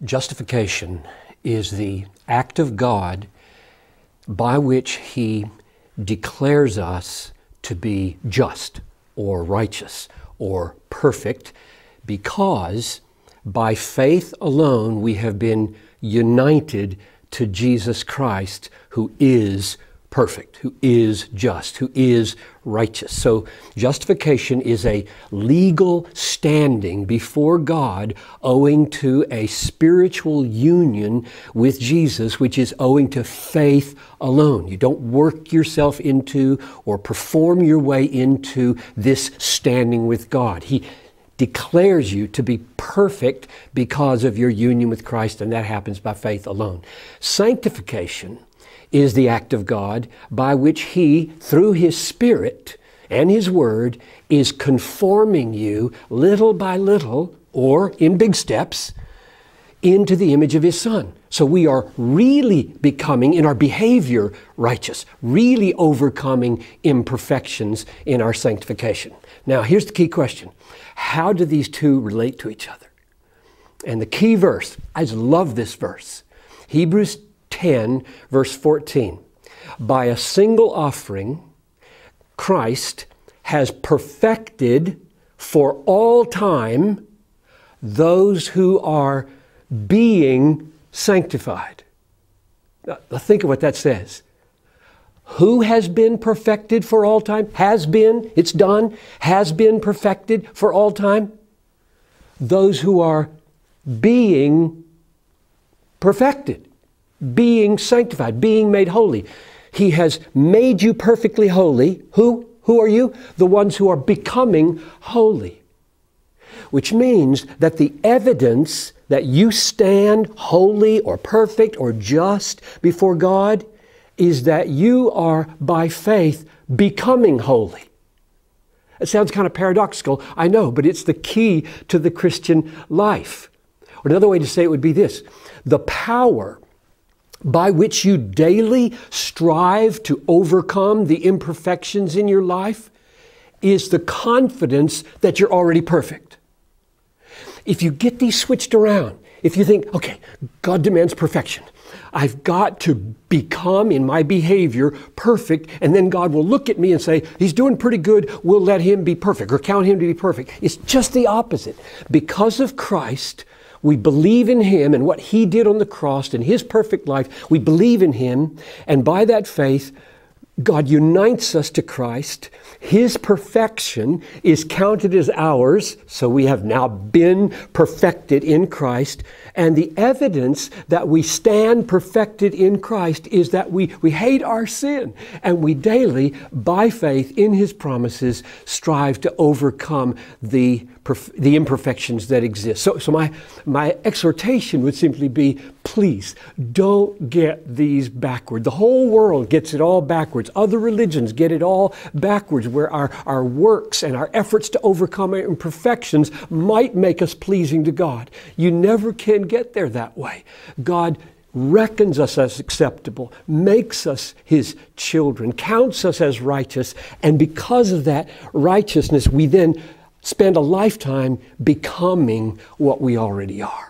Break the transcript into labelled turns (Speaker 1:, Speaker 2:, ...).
Speaker 1: Justification is the act of God by which He declares us to be just or righteous or perfect, because by faith alone we have been united to Jesus Christ, who is perfect, who is just, who is righteous. So justification is a legal standing before God owing to a spiritual union with Jesus, which is owing to faith alone. You don't work yourself into or perform your way into this standing with God. He declares you to be perfect because of your union with Christ, and that happens by faith alone. Sanctification is the act of God by which He, through His Spirit and His Word, is conforming you little by little, or in big steps, into the image of His Son. So we are really becoming, in our behavior, righteous, really overcoming imperfections in our sanctification. Now, here's the key question. How do these two relate to each other? And the key verse, I just love this verse, Hebrews 10, verse 14. By a single offering, Christ has perfected for all time those who are being sanctified. Now, think of what that says. Who has been perfected for all time? Has been, it's done, has been perfected for all time? Those who are being perfected, being sanctified, being made holy. He has made you perfectly holy. Who are you? The ones who are becoming holy. Which means that the evidence that you stand holy or perfect or just before God is that you are, by faith, becoming holy. It sounds kind of paradoxical, I know, but it's the key to the Christian life. Or another way to say it would be this: the power by which you daily strive to overcome the imperfections in your life is the confidence that you're already perfect. If you get these switched around, if you think, okay, God demands perfection, I've got to become in my behavior perfect, and then God will look at me and say, He's doing pretty good, we'll let Him be perfect, or count Him to be perfect. It's just the opposite. Because of Christ, we believe in Him and what He did on the cross and His perfect life. We believe in Him, and by that faith, God unites us to Christ. His perfection is counted as ours, so we have now been perfected in Christ. And the evidence that we stand perfected in Christ is that we hate our sin, and we daily, by faith in His promises, strive to overcome the imperfections that exist. So my exhortation would simply be, please don't get these backward. The whole world gets it all backwards. Other religions get it all backwards, where our works and our efforts to overcome our imperfections might make us pleasing to God. You never can get there that way. God reckons us as acceptable, makes us His children, counts us as righteous, and because of that righteousness, we then spend a lifetime becoming what we already are.